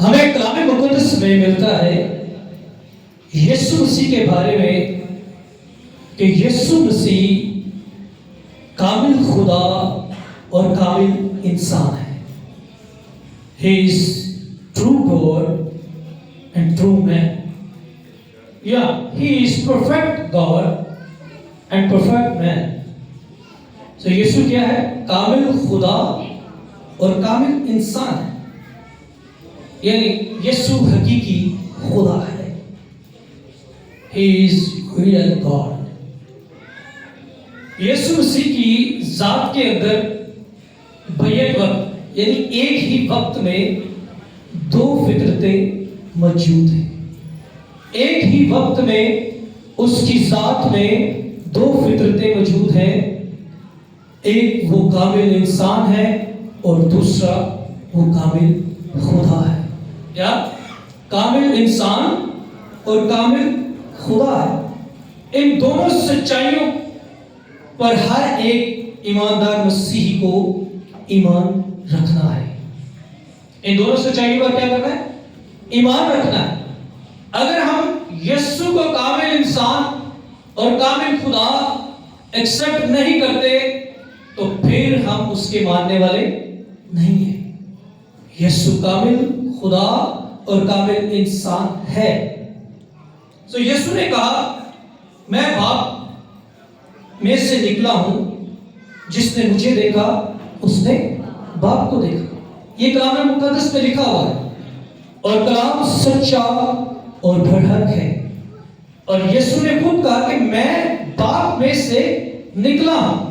ہمیں کلام مقدس میں ملتا ہے یسوع مسیح کے بارے میں کہ یسوع مسیح کامل خدا اور کامل انسان ہے. He is true God and true man. Yeah, he is perfect God and perfect man. So یسوع کیا ہے؟ کامل خدا اور کامل انسان ہے. یعنی یسوع حقیقی خدا ہے. He is real God. یسوع مسیح کی ذات کے اندر بیک وقت یعنی ایک ہی وقت میں دو فطرتیں موجود ہیں. ایک ہی وقت میں اس کی ذات میں دو فطرتیں موجود ہیں. ایک وہ کامل انسان ہے اور دوسرا وہ کامل خدا ہے. کیا؟ کامل انسان اور کامل خدا ہے. ان دونوں سچائیوں پر ہر ایک ایماندار مسیحی کو ایمان رکھنا ہے. ان دونوں سچائیوں پر کیا کرنا ہے؟ ایمان رکھنا ہے. اگر ہم یسوع کو کامل انسان اور کامل خدا ایکسپٹ نہیں کرتے تو پھر ہم اس کے ماننے والے نہیں ہیں. یسوع کامل خدا اور کامل انسان ہے. سو یسوع نے کہا میں باپ میں سے نکلا ہوں، جس نے مجھے دیکھا اس نے باپ کو دیکھا. یہ کلام مقدس میں لکھا ہوا ہے اور کلام سچا اور برحق ہے. اور یسوع نے خود کہا کہ میں باپ میں سے نکلا ہوں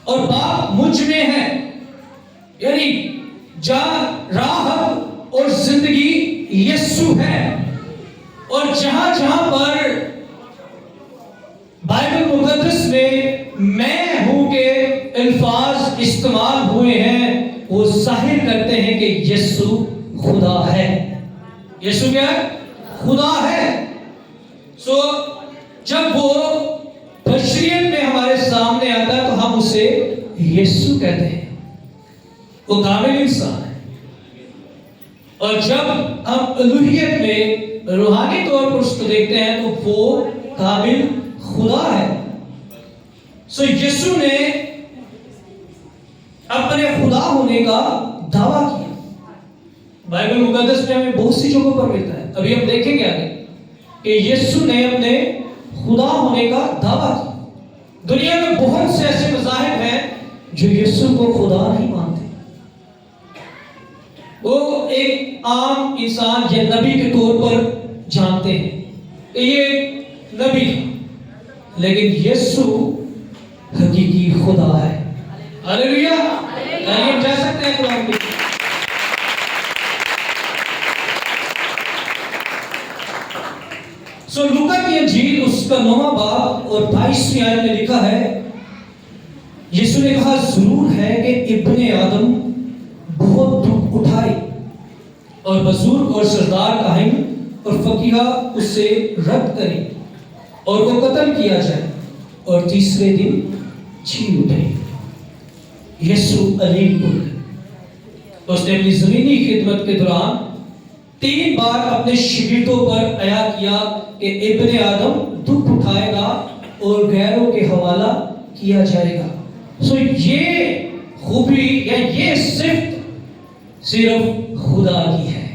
اور باپ مجھ میں ہے. یعنی جان، راہ اور زندگی یسوع ہے. اور جہاں جہاں پر بائبل مقدس میں ہوں کے الفاظ استعمال ہوئے ہیں وہ ظاہر کرتے ہیں کہ یسوع خدا ہے. یسوع کیا ہے؟ خدا ہے. سو جب وہ بشریت میں ہمارے سامنے آتا ہے تو ہم اسے یسوع کہتے ہیں. وہ کامل انسان ہے. اور جب ہم الوہیت میں روحانی طور پر اس کو دیکھتے ہیں تو وہ کامل خدا ہے. سو یسوع نے اپنے خدا ہونے کا دعویٰ کیا. بائبل مقدس میں ہمیں بہت سی جگہوں پر ملتا ہے. ابھی ہم دیکھیں گے آگے کہ یسوع نے اپنے خدا ہونے کا دعویٰ کیا. دنیا میں بہت سے ایسے مذاہب ہیں جو یسوع کو خدا نہیں مانتے. وہ ایک عام انسان یا نبی کے طور پر جانتے ہیں کہ یہ نبی ہے، لیکن یسوع حقیقی خدا ہے. ہاللیلویا. ہم جا سکتے ہیں قرآن کی. سو لوکا کی انجیل اس کا 9واں باب اور 22ویں آیت میں لکھا ہے یسوع نے کہا ضرور ہے کہ ابن آدم بہت دکھ اٹھائے اور بزرگ اور سردار کاہن اور فقیہ اس سے رد کریں اور وہ قتل کیا جائے اور تیسرے دن جی اٹھے. یسوع علیل پر اس نے اپنی زمینی خدمت کے دوران 3 بار اپنے شاگردوں پر عیا کیا کہ ابن آدم دکھ اٹھائے گا اور غیروں کے حوالہ کیا جائے گا. سو یہ خوبی یا یہ صرف خدا کی ہے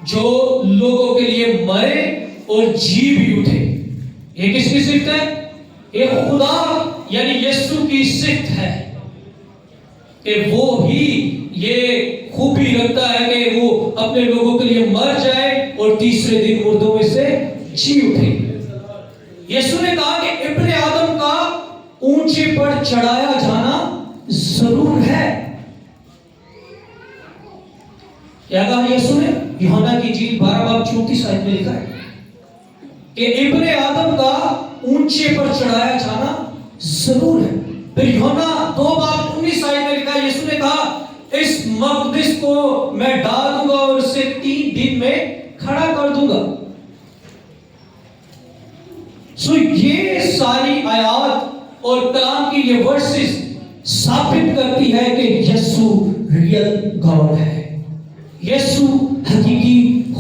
جو لوگوں کے لیے مرے اور جی بھی اٹھے. یہ کس کی صفت ہے؟ یہ خدا یعنی یسوع کی صفت ہے کہ وہ ہی یہ خوبی رکھتا ہے کہ وہ اپنے لوگوں کے لیے مر جائے اور تیسرے دن مردوں میں سے جی اٹھے. یسوع نے کہا کہ ابن آدم کا اونچے پر چڑھایا جانا ضرور ہے. کیا کہا یسوع نے؟ یوحنا کی انجیل 12 باب 34 آیت میں لکھا ہے کہ ابن آدم کا اونچے پر چڑھایا جانا ضرور ہے. پھر یوحنا 2 باب 19 آیت میں لکھا ہے یسوع نے کہا اس مقدس کو میں ڈال دوں گا اور اسے 3 دن میں کھڑا کر دوں گا. سو یہ ساری آیات اور کلام کی یہ ورسز ثابت کرتی ہے کہ یسوع ریئل گاڈ ہے. یسوع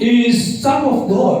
he is son of God।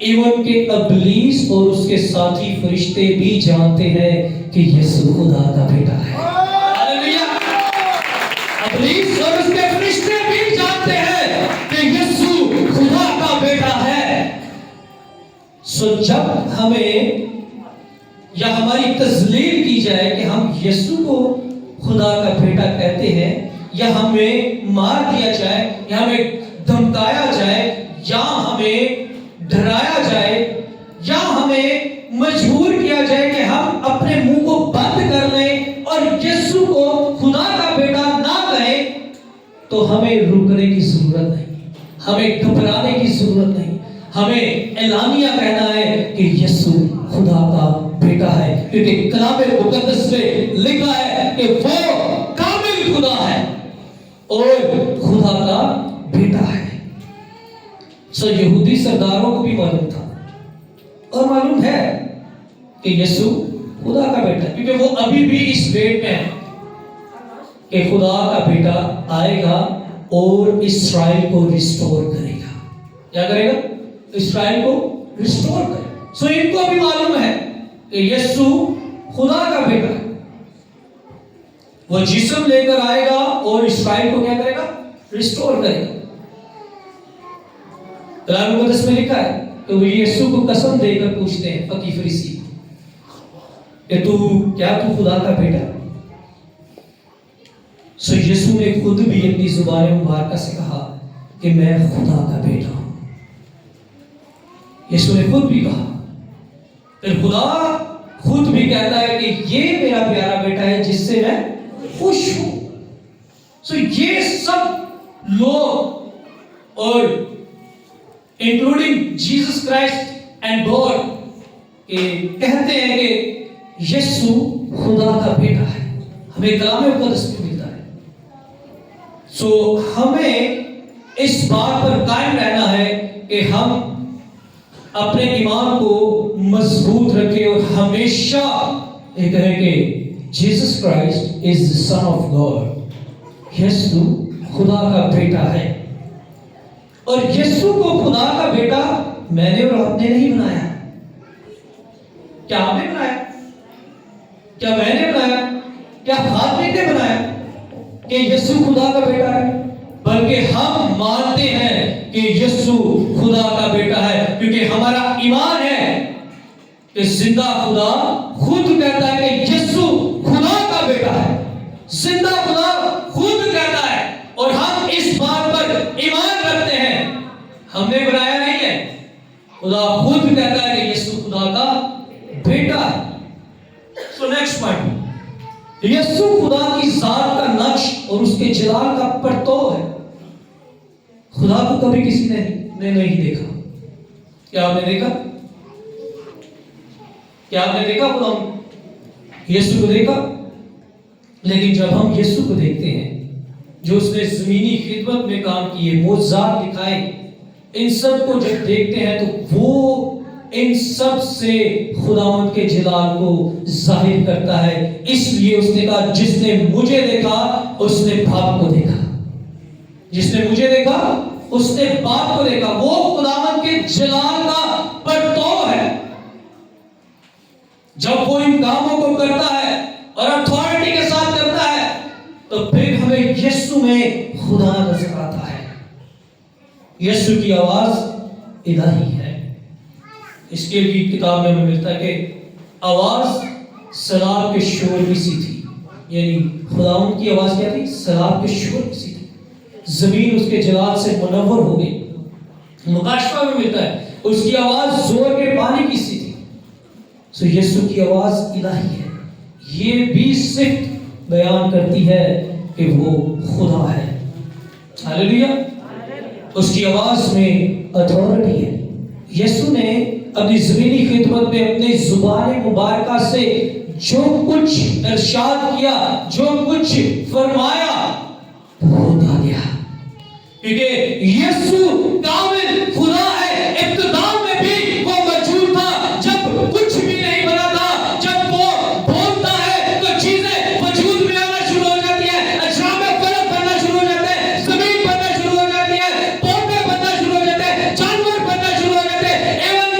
Even کہ ابلیس اور اس کے ساتھی فرشتے بھی جانتے ہیں کہ یسوع خدا کا بیٹا ہے. ہاللیلویا. ابلیس اور اس کے فرشتے بھی جانتے ہیں کہ یسوع خدا کا بیٹا ہے. سو جب ہمیں یا ہماری تذلیل کی جائے کہ ہم یسوع کو خدا کا بیٹا کہتے ہیں، یا ہمیں مار دیا جائے، یا ہمیں دھمکایا جائے، یا ہمیں ڈرایا جائے، یا ہمیں مجبور کیا جائے کہ ہم اپنے منہ کو بند کر لیں اور یسوع کو خدا کا بیٹا نہ کہیں، تو ہمیں رکنے کی ضرورت نہیں، ہمیں گھبرانے کی ضرورت نہیں. ہمیں اعلانیہ کہنا ہے کہ یسوع خدا کا بیٹا ہے، کیونکہ کلام مقدس میں لکھا ہے کہ وہ کامل خدا ہے اور خدا کا بیٹا ہے. سو یہودی سرداروں کو بھی معلوم تھا اور معلوم ہے کہ یسوع خدا کا بیٹا ہے، کیونکہ وہ ابھی بھی اس ویٹ میں ہے کہ خدا کا بیٹا آئے گا اور اسرائیل کو ریسٹور کرے گا. کیا کرے گا؟ اسرائیل کو ریسٹور کرے گا. سو ان کو بھی معلوم ہے کہ یسوع خدا کا بیٹا ہے. وہ جسم لے کر آئے گا اور اسرائیل کو کیا کرے گا؟ ریسٹور کرے گا. کلام مقدس میں لکھا ہے کہ وہ یسوع کو قسم دے کر پوچھتے ہیں فقی فریسی کہ تو خدا کا بیٹا. سو یسوع نے خود بھی اپنی زبان مبارکہ سے کہا کہ میں خدا کا بیٹا ہوں. یسوع نے خود بھی کہا. پھر خدا خود بھی کہتا ہے کہ یہ میرا پیارا بیٹا ہے جس سے میں خوش ہوں. سو یہ سب لوگ اور including Jesus Christ and God کہتے ہیں کہ یسوع خدا کا بیٹا ہے. ہمیں کلام مقدس میں ملتا ہے. سو ہمیں اس بات پر قائم رہنا ہے کہ ہم اپنے ایمان کو مضبوط رکھیں اور ہمیشہ یہ کہیں کہ Jesus Christ is the Son of God. یسوع خدا کا بیٹا ہے. اور یسوع کو خدا کا بیٹا میں نے اور آپ نے نہیں بنایا. کیا آپ نے بنایا؟ کیا میں نے بنایا؟ کیا خالق نے بنایا کہ یسوع خدا کا بیٹا ہے؟ بلکہ ہم مانتے ہیں کہ یسوع خدا کا بیٹا ہے، کیونکہ ہمارا ایمان ہے کہ زندہ خدا خود کہتا ہے کہ یسوع خدا کا بیٹا ہے. زندہ خدا خود کہتا ہے اور ہم اس بات پر ایمان رکھتے ہیں. ہم نے بنایا نہیں ہے، خدا خود کہتا ہے کہ یسوع خدا کا بیٹا ہے. سو نیکسٹ پوائنٹ، یسوع خدا کی ذات کا نقش اور اس کے جلال کا پرتو ہے. خدا کو کبھی کسی نے نہیں دیکھا. کیا آپ نے دیکھا؟ کیا آپ نے دیکھا خدا یسوع کو دیکھا؟ لیکن جب ہم یسوع کو دیکھتے ہیں جو اس نے زمینی خدمت میں کام کیے، معجزات دکھائے، ان سب کو جب دیکھتے ہیں تو وہ ان سب سے خداوند کے جلال کو ظاہر کرتا ہے. اس لیے اس نے کہا جس نے مجھے دیکھا اس نے باپ کو دیکھا. جس نے مجھے دیکھا اس نے باپ کو دیکھا. وہ خداوند کے جلال کا پرتو ہے. جب وہ ان کاموں کو کرتا ہے اور اتھارٹی کے ساتھ کرتا ہے تو پھر ہمیں یسوع میں خدا نظر آتا ہے. یسوع کی آواز الہی ہے. اس کے لیے کتاب میں ہمیں ملتا ہے کہ آواز سراب کے شور کی سی تھی. یعنی خداوند کی آواز کیا تھی؟ سراب کے شور کی سی تھی. زمین اس کے جلال سے منور ہو گئی. مکاشفہ میں ملتا ہے اس کی آواز زور کے پانی کی سی تھی. سو یسوع کی آواز الہی ہے. یہ بھی صفت بیان کرتی ہے کہ وہ خدا ہے. ہاللیلویا. اس کی آواز میں اتھارٹی ہے. یسوع نے اپنی زمینی خدمت میں اپنی زبان مبارکہ سے جو کچھ ارشاد کیا، جو کچھ فرمایا، وہ ہوتا گیا. کیونکہ یسوع کامل خدا ہے. ابتدا میں بھی وہ موجود تھا جب کچھ بھی نہیں بنا تھا. جب وہ بولتا ہے تو چیزیں وجود میں آنا شروع ہو جاتی ہیں. اجرام میں فلک بننا شروع ہو جاتے ہیں. زمین بننا شروع ہو جاتی ہے. پودے بننا شروع ہو جاتے ہیں. جانور بننا شروع ہو جاتے ہیں. Even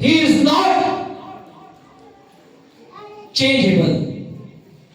he is not changeable,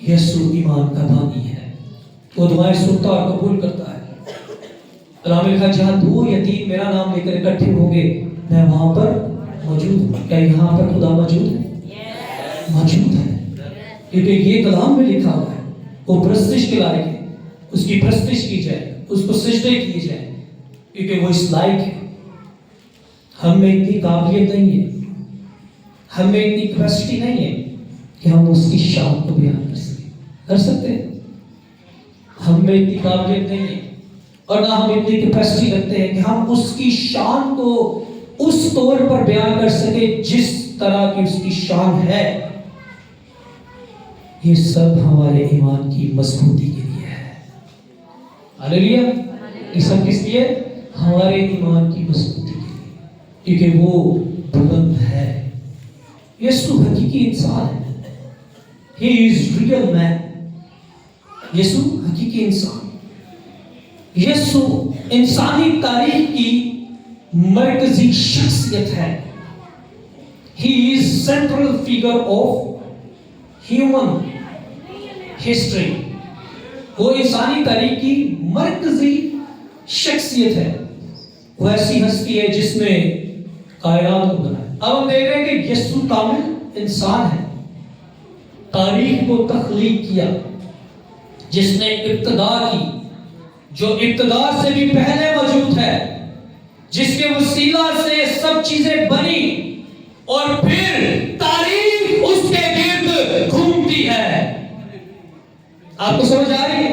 یسوع ایمان کا بانی ہے، وہ دعائیں سنتا اور قبول کرتا ہے۔ کلام میں لکھا جہاں 2 یا 3 میرا نام لے کر اکٹھے ہوں گے میں وہاں پر موجود ہوں۔ کیا یہاں پر خدا موجود ہے؟ موجود ہے، کیونکہ یہ کلام میں لکھا ہوا ہے وہ پرستش کے لائق ہے، اس کی پرستش کی جائے، اس کو سجدے کیے جائے، کیونکہ وہ اس لائق ہے۔ ہم میں اتنی قابلیت نہیں ہے، ہم میں اتنی کیپیسٹی نہیں ہے کہ ہم اس کی شان کو بیان کر سکتے ہیں۔ ہم میں اتنی قابلیت نہیں ہے اور نہ ہم اتنی کیپیسٹی رکھتے ہیں کہ ہم اس کی شان کو اس طور پر بیان کر سکیں جس طرح کی اس کی شان ہے۔ یہ سب ہمارے ایمان کی مضبوطی کے لیے ہے۔ ہاللیلویا! یہ سب کس لیے؟ ہمارے ایمان کی مضبوطی کے لیے، کیونکہ وہ بلند ہے۔ یسوع حقیقی انسان ہے۔ He is real man۔ یسوع حقیقی انسان، یسوع انسانی تاریخ کی مرکزی شخصیت ہے۔ He is central figure of human history۔ وہ انسانی تاریخ کی مرکزی شخصیت ہے، وہ ایسی ہستی ہے جس نے کائنات کو بنایا۔ اب ہم دیکھ رہے ہیں کہ یسوع کامل انسان ہے، تاریخ کو تخلیق کیا، جس نے ابتدا کی، جو ابتدا سے بھی پہلے موجود ہے، جس کے وسیلہ سے سب چیزیں بنی اور پھر تاریخ اس کے گرد گھومتی ہے۔ آپ کو سمجھ آ رہی ہے؟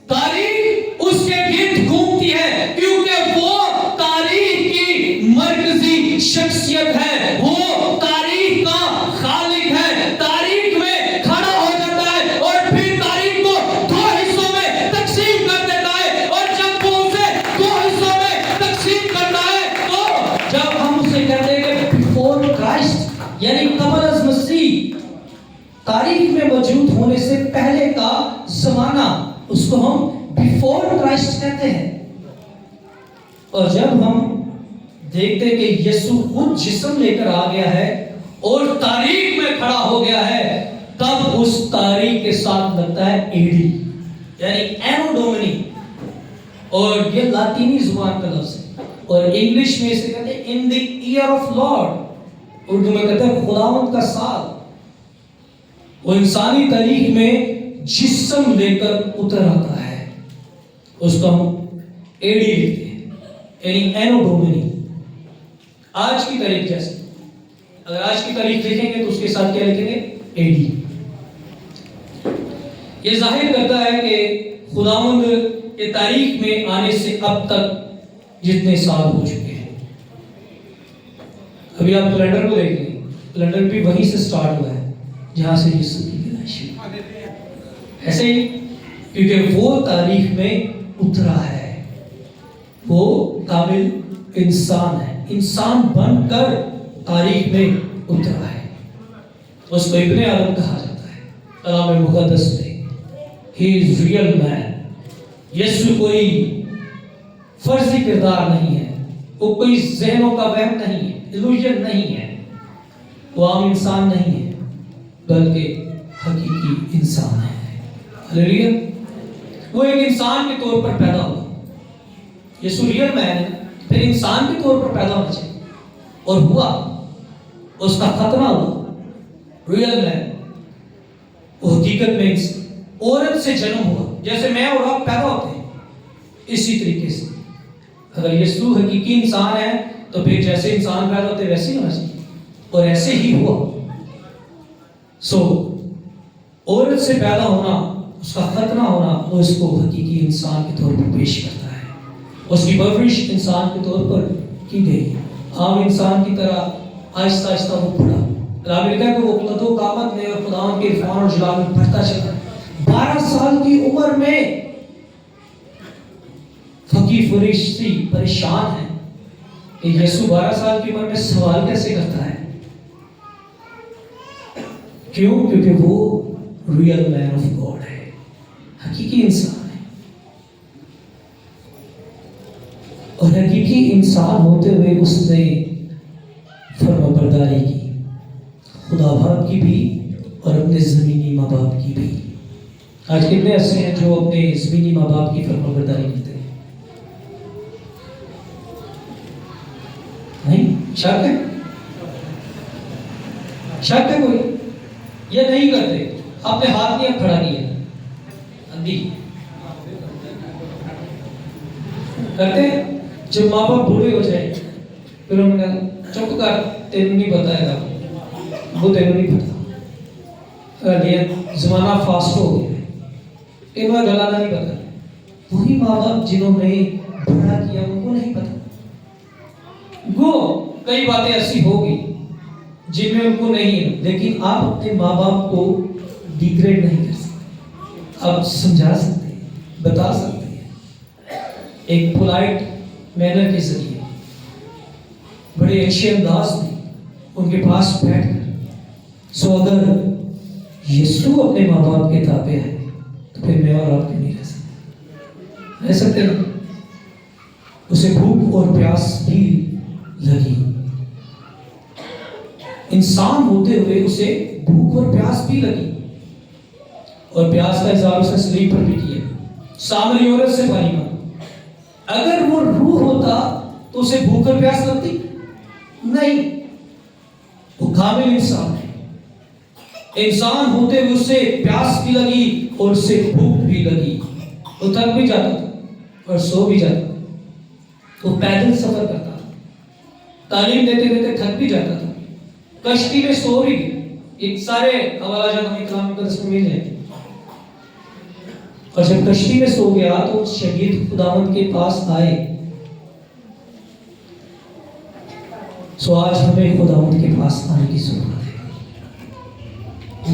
تاریخ اس کے گرد گھومتی ہے کیونکہ وہ تاریخ کی مرکزی شخصیت ہے، وہ تاریخ کا خالق ہے۔ تاریخ میں کھڑا ہو جاتا ہے اور پھر تاریخ کو 2 حصوں میں تقسیم کر دیتا ہے، اور جب وہ اسے 2 حصوں میں تقسیم کرتا ہے تو جب ہم اسے کہتے ہیں کہ بیفور کرائسٹ، یعنی قبل از مسیح، تاریخ میں موجود ہونے سے پہلے کا زمانہ، اس کو ہم بیفور کرائسٹ کہتے ہیں۔ اور جب ہم دیکھتے ہیں کہ یسوع خود جسم لے کر آ گیا ہے اور تاریخ میں کھڑا ہو گیا ہے، تب اس تاریخ کے ساتھ لگتا ہے ایڈی، یعنی اینو ڈومنی، اور یہ لاطینی زبان کا لفظ ہے، اور انگلش میں اسے کہتے ہیں ان دی ایئر آف لارڈ، اردو میں کہتے ہیں خداوند کا سال۔ وہ انسانی تاریخ میں جسم لے کر اتر آتا ہے، اس کو ہم ایڈی لکھتے ہیں، یعنی اینو ڈومنی۔ آج کی تاریخ جیسے، اگر آج کی تاریخ لکھیں گے تو اس کے ساتھ کیا لکھیں گے؟ ایڈی۔ یہ ظاہر کرتا ہے کہ خداوند کے تاریخ میں آنے سے اب تک جتنے سال ہو چکے ہیں۔ ابھی آپ کیلنڈر کو دیکھ لیں، کیلنڈر بھی وہیں سے سٹارٹ ہوا ہے جہاں سے یسوع کی پیدائش ہوئی۔ ایسے ہی کیونکہ وہ تاریخ میں اترا ہے، وہ کامل انسان ہے، انسان بن کر تاریخ میں اترا ہے، اس کو ابن آدم کہا جاتا ہے کلام مقدس میں۔ He is real man۔ یسوع کوئی فرضی کردار نہیں ہے، وہ کوئی ذہنوں کا وہم نہیں ہے، illusion نہیں ہے، وہ عام انسان نہیں ہے بلکہ حقیقی انسان ہے۔ ہاللیلویا! وہ ایک انسان کے طور پر پیدا ہوا، یسوع ریئل مین ہے، پھر انسان کے طور پر پیدا ہونا چاہیے، اور ہوا، اس کا ختنہ ہوا، ریئل مین۔ وہ حقیقت میں عورت سے جنم ہوا، جیسے میں اور آپ پیدا ہوتے ہیں اسی طریقے سے۔ اگر یسوع حقیقی انسان ہے تو پھر جیسے انسان پیدا ہوتے ویسے ہی ہونا چاہیے، اور ایسے ہی ہوا۔ عورت سے پیدا ہونا، اس کا ختنہ ہونا، وہ اس کو حقیقی انسان کے طور پر پیش کرتا ہے۔ اس کی پرورش انسان کے طور پر کی گئی، عام انسان کی طرح آہستہ آہستہ وہ بڑھا۔ کلام میں لکھا ہے کہ وہ قد و قامت میں اور خداوند کے عرفان اور جلال میں بڑھتا چلا۔ 12 سال کی عمر میں فقیر فرشتی پریشان ہے کہ یسوع 12 سال کی عمر میں سوال کیسے کرتا ہے؟ کیوں؟ کیونکہ وہ ریئل مین آف گاڈ ہے، حقیقی انسان ہے، اور حقیقی انسان ہوتے ہوئے اس نے فرما برداری کی، خدا باپ کی بھی اور اپنے زمینی ماں باپ کی بھی۔ آج کتنے ایسے ہیں جو اپنے زمینی ماں باپ کی فرمانبرداری کرتے ہیں؟ نہیں؟ شک ہے؟ شک ہے کوئی؟ یہ نہیں کرتے؟ اپنے ہاتھ نہیں کھڑا کیا اندھی کرتے ہیں؟ جب ماں باپ بوڑھے ہو جائیں پھر انہوں نے کہا چپ کر، تینوں نہیں پتا ہے وہ تینوں نہیں پتا، زمانہ فاسٹ ہو گیا، انہیں گلانا نہیں پتا۔ وہی ماں باپ جنہوں نے بڑا کیا ان کو نہیں پتا، وہ کئی باتیں ایسی ہوگی جن میں ان کو نہیں ہے، لیکن آپ اپنے ماں باپ کو ڈیگریڈ نہیں کر سکتے، آپ سمجھا سکتے ہیں، بتا سکتے ہیں ایک پولائٹ مینر کے ذریعے، بڑے اچھے انداز میں ان کے پاس بیٹھ کر۔ سو اگر یسوع اپنے ماں باپ کے تابع ہے تو پھر میں اور آپ کیوں نہیں رہ سکتے ہیں؟ اسے بھوک اور پیاس بھی لگی، انسان ہوتے ہوئے اسے بھوک اور پیاس بھی لگی، اور پیاس کا اظہار اس نے صلیب پر بھی کیا، سامری عورت سے پانی مانگا۔ اگر وہ روح ہوتا تو اسے بھوک اور پیاس لگتی نہیں، وہ کامل انسان ہے، انسان ہوتے ہوئے اسے پیاس بھی لگی اور اسے بھوک بھی لگی، وہ تھک بھی جاتا تھا اور سو بھی جاتا تھا، وہ پیدل سفر کرتا تھا، تعلیم دیتے دیتے تھک بھی جاتا تھا، کشتی میں سو بھی گیا۔ ایک سارے حوالہ جات ہمیں کلام مقدس میں مل جائیں، اور جب کشتی میں سو گیا تو شہید خداوند کے پاس آئے۔ سو آج ہمیں خداوند کے پاس آنے کی ضرورت ہے۔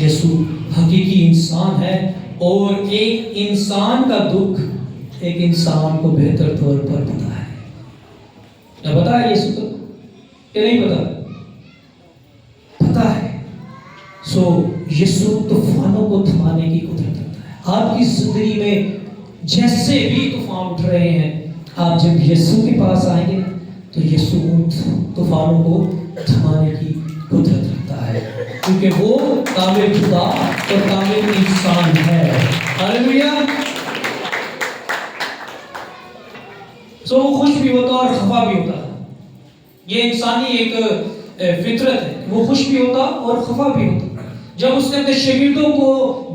یسوع حقیقی انسان ہے، اور ایک انسان کا دکھ ایک انسان کو بہتر طور پر پتا ہے۔ کیا پتا ہے یسوع کو کہ نہیں پتا؟ پتا ہے۔ سو یسوع طوفانوں کو تھمانے کی قدرت رکھتا ہے۔ آپ کی زندگی میں جیسے بھی طوفان اٹھ رہے ہیں، آپ جب یسوع کے پاس آئیں گے تو یسوع ان طوفانوں کو تھمانے کی قدرت رکھتا ہے، کیونکہ وہ کامل خدا اور کامل انسان ہے۔ ہاللیلویا۔ سو وہ خوش بھی ہوتا اور خفا بھی ہوتا، یہ انسانی ایک فطرت ہے، وہ خوش بھی ہوتا اور خفا بھی ہوتا۔ جب اس نے اپنے شاگردوں کو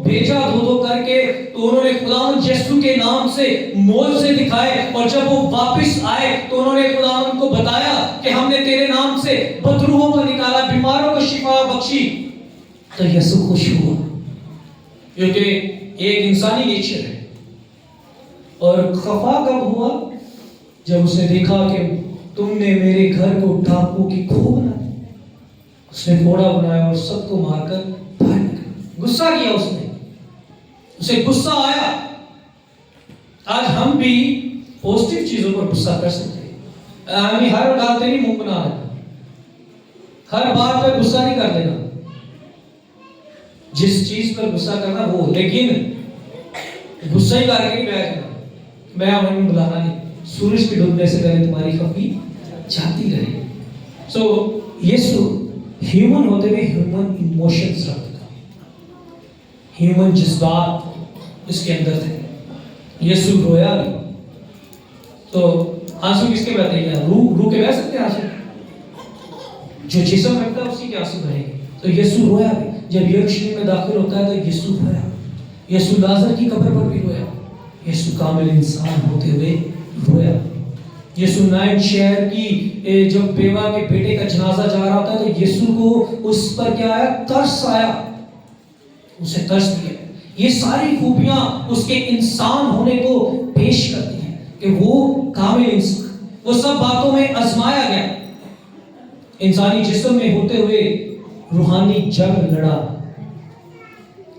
بھیجا دو دو کر کے تو انہوں نے خداوند یسوع کے نام سے معجزے دکھائے، اور جب وہ واپس آئے تو انہوں نے خداوند کو بتایا کہ ہم نے تیرے نام سے بدروحوں کو نکالا، بیماروں کو شفا بخشی، تو یسوع خوش ہوا، کیونکہ ایک انسانی نیچر ہے۔ اور خفا کب ہوا؟ جب اس نے دیکھا کہ تم نے میرے گھر کو ڈاکو کی کھو بنا، اس نے گھوڑا بنایا اور سب کو مار کر باہر نکلا۔ غصہ کیا اس نے، اسے غصہ آیا۔ آج ہم بھی پوزیٹیو چیزوں پر غصہ کر سکتے ہیں، ہمیں ہر ڈالتے نہیں منہ بنا لینا، ہر بات پر غصہ نہیں کر دینا، جس چیز پر غصہ کرنا وہ، لیکن غصہ ہی کر کے نہیں بیٹھ جانا، میں ہمیں بلانا نہیں، سورج کے ڈوبنے سے پہلے تمہاری خفی جاتی رہے۔ سو یسوع ہیومن ہوتے ہوئے ہیومن ایموشنز رکھتا تھا، ہیومن جذبات اس کے اندر تھے۔ یسوع رویا بھی، تو آنسو کس کے بہتے ہیں؟ روح کے بہ سکتے ہیں آنسو؟ جو جسم رکھتا ہے اسی کے آنسو بہیں گے۔ تو یسوع رویا بھی، جب یروشلم میں داخل ہوتا ہے تو یسوع رویا، یسوع لازر کی قبر پر بھی رویا، یسوع کامل انسان ہوتے ہوئے رویا۔ یسوع نائن شہر کی جب بیوہ کے بیٹے کا جنازہ جا رہا ہوتا ہے تو یسوع کو اس پر کیا آیا؟ ترس آیا، اسے ترس دیا۔ یہ ساری خوبیاں اس کے انسان ہونے کو پیش کرتی ہیں کہ وہ کامل انسان، وہ سب باتوں میں آزمایا گیا، انسانی جسم میں ہوتے ہوئے روحانی جنگ لڑا۔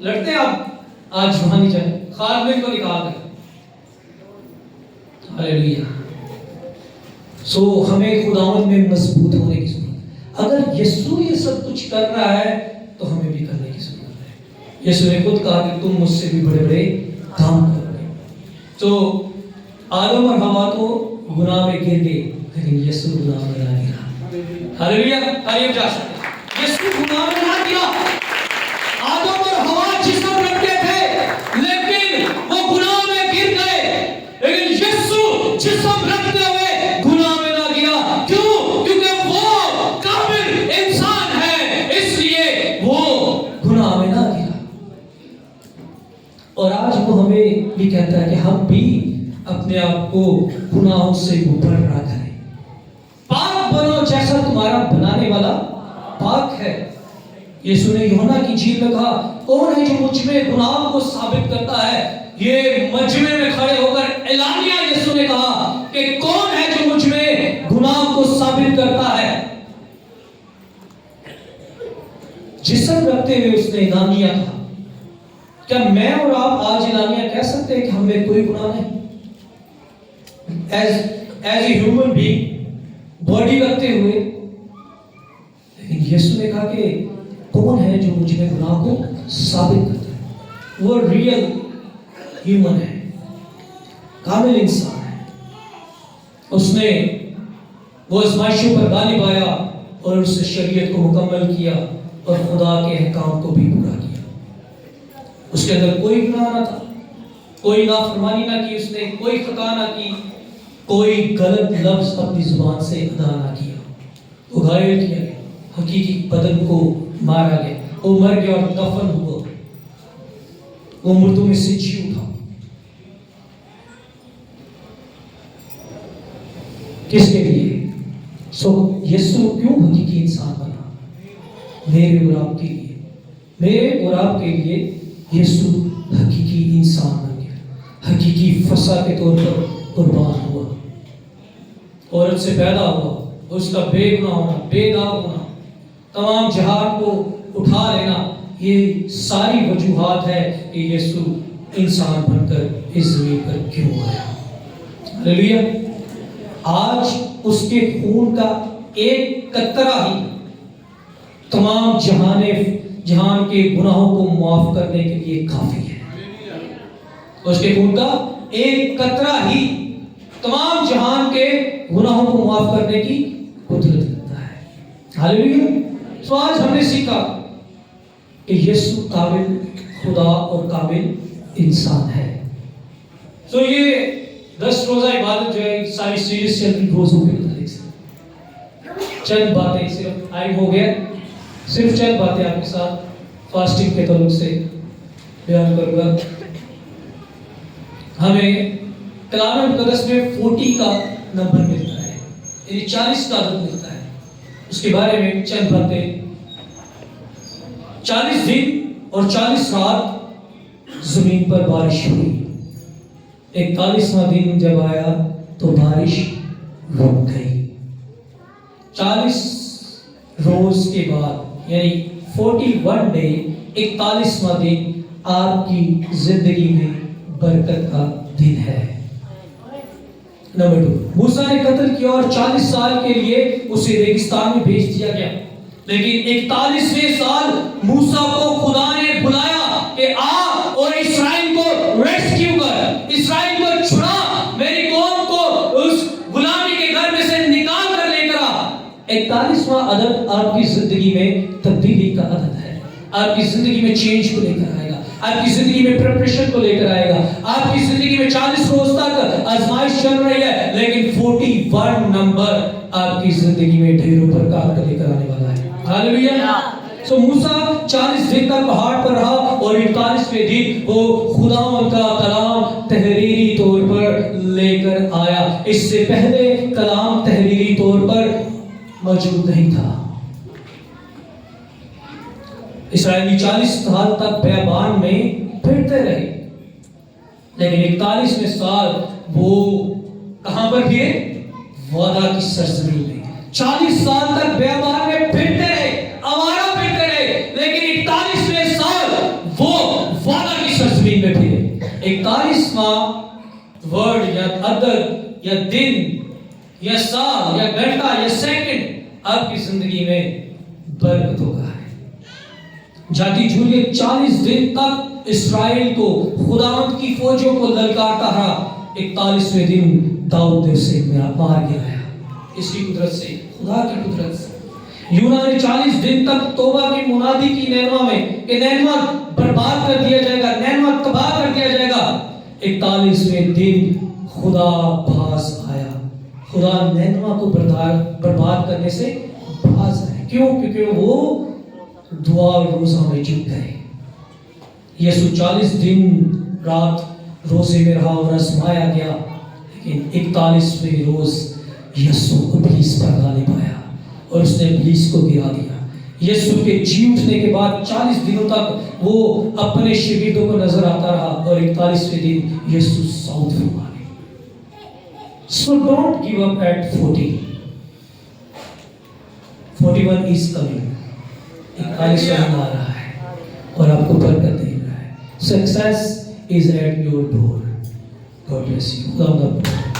لڑتے ہیں آپ آج روحانی جنگ، خادمین کو نکال دیں۔ ہاللیلویا۔ سو ہمیں خداوند میں مضبوط ہونے کی ضرورت ہے۔ اگر یسوع یہ سب کچھ کر رہا ہے تو ہمیں بھی کرنے کی ضرورت ہے۔ یسوع نے خود کہا کہ تم مجھ سے بھی بڑے بڑے کام کرو گے۔ تو آدم اور حوا تو گناہ میں گر گئے، لیکن یسوع گناہ میں نہ گرا۔ ہاللیلویا۔ آئیے جا سکتے، یسوع گناہ میں نہ گرا۔ آدم اور آج وہ ہمیں بھی کہتا ہے کہ ہم بھی اپنے آپ کو گناہوں سے مبرا کریں. پاک بنو جیسا تمہارا بنانے والا پاک ہے. یسوع نے یوحنا کی انجیل میں کہا کون ہے جو مجھ میں گناہ کو ثابت کرتا ہے. یہ مجمع میں کھڑے ہو کر اعلانیہ یسوع نے کہا کہ کون ہے جو مجھ میں گناہ کو ثابت کرتا ہے. جسم رکھتے ہوئے اس نے اعلانیہ کہا. کیا میں اور آپ آج اعلانیہ کہہ سکتے ہیں کہ ہم میں کوئی گناہ نہیں؟ As a human being body رکھتے ہوئے. لیکن یسوع نے کہا کہ کون ہے جو مجھ میں گناہ کو ثابت کرتا ہے. وہ ریئل ہیومن ہے, کامل انسان ہے. اس نے وہ آزمائشوں پر غالب آیا اور اس نے شریعت کو مکمل کیا اور خدا کے احکام کو بھی پورا کیا. اس کے اندر کوئی گناہ نہ تھا, کوئی نافرمانی نہ کی اس نے, کوئی خطا نہ کی, کوئی غلط لفظ اپنی زبان سے ادا نہ کیا. وہ گھائل کیا گیا, حقیقی بدن کو مارا گیا, وہ مر گیا اور دفن ہوا, وہ مردوں میں سے جی اٹھا. کس کے لیے؟ یسوع کیوں حقیقی انسان بنا؟ میرے اور آپ کے لیے. میرے اور آپ کے لیے یسوع حقیقی انسان بن گیا, حقیقی فصح کے طور پر قربان ہوا, عورت سے پیدا ہوا, اس کا بے گناہ ہونا, بے داغ ہونا, تمام جہان کو اٹھا لینا, یہ ساری وجوہات ہے کہ یسوع انسان بن کر اس زمین پر کیوں آیا. ہلیلویا. آج اس کے خون کا ایک قطرہ ہی تمام جہان کے گناہوں کو معاف کرنے کے لیے کافی ہے. اس کے خون کا ایک قطرہ ہی تمام جہان کے گناہوں کو معاف کرنے کی قدرت رکھتا ہے. ہلیلویا. سو آج ہم نے سیکھا کہ یسوع کامل خدا اور کامل انسان ہے. سو یہ 10 روزہ عبادت جو ہے ساری سیریز چل رہی روزوں کے متعلق سے. چند باتیں صرف ٹائم ہو گیا, صرف چند باتیں آپ کے ساتھ فاسٹنگ کے تعلق سے بیان کروں گا. ہمیں کلام مقدس میں 40 کا نمبر ملتا ہے, یعنی 40 کا عدد ملتا ہے. اس کے بارے میں چند باتیں. 40 دن اور 40 رات زمین پر بارش ہوئی. 41واں دن جب آیا تو بارش رک گئی. 40 روز کے بعد یعنی 41 ڈے 41واں دن آپ کی زندگی میں برکت کا دن ہے. نمبر 2, موسیٰ نے قتل کیا اور 40 سال کے لیے اسے ریگستان میں بھیج دیا گیا. لیکن 41ویں سال موسیٰ کو خدا نے بلایا کہ آ اور اسرائیل کو ریسکیو کر, اسرائیل کو چھڑا, میری قوم کو اس غلامی کے گھر میں سے نکال کر لے کر آ. 41واں عدد آپ کی زندگی میں تبدیلی کا عدد ہے. آپ کی زندگی میں چینج کو لے کر آئے گا, آپ کی زندگی میں پریپریشن کو لے کر آئے گا. آپ کی زندگی میں 40 روز تک آزمائش چل رہی ہے, لیکن 41 نمبر آپ کی زندگی میں ڈھیروں برکات کو لے کر آنے والا ہے. ہاللویا. سو موسیٰ 40 دن تک پہاڑ پر رہا اور 41ویں دن وہ خداوند کا کلام تحریری طور پر لے کر آیا. اس سے پہلے کلام تحریری طور پر موجود نہیں تھا. اسرائیلی 40 سال تک بیابان میں پھرتے رہے, لیکن 41ویں سال وہ کہاں پر پھرے؟ وعدہ کی سرزمین میں. 40 سال تک بیابان میں پھرتے رہے, آوارہ پھرتے رہے, لیکن 41ویں سال وہ وعدہ کی سرزمین میں پھرے. 41واں ورڈ یا عدد یا دن یا سال یا گھنٹہ یا سیکنڈ آپ کی زندگی میں برکتوں کا ہے. جاتی جھولیے 40 دن تک اسرائیل کو خداوند کی فوجوں کو للکارتا رہا. 41ویں دن داؤد نے اسے مار گرایا. اس کی قدرت سے, خدا کی قدرت سے. یونا نے 40 دن تک توبہ کی منادی کی نینوا میں کہ نینوا برباد کر دیا جائے گا, نینوا تباہ کر دیا جائے گا. 41ویں دن خدا باز آیا. خدا نینوا کو برباد کرنے سے باز آیا. کیوں؟ کیونکہ وہ دعا روزہ میں جھک گئے. یسوع 40 دن رات روزے میں رہا اور آزمایا گیا، لیکن 41ویں روز یسوع ابلیس پر غالب آیا اور اس نے ابلیس کو گرا دیا۔ یسوع کے جی اٹھنے کے بعد 40 دنوں تک وہ اپنے شاگردوں کو نظر آتا رہا اور 41ویں دن یسوع ساؤتھ فرما گئے۔ So don't give up at 40. 41 is coming. 41 آ رہا ہے اور آپ کو برکت دے رہا ہے۔ Success is at your door. God bless you.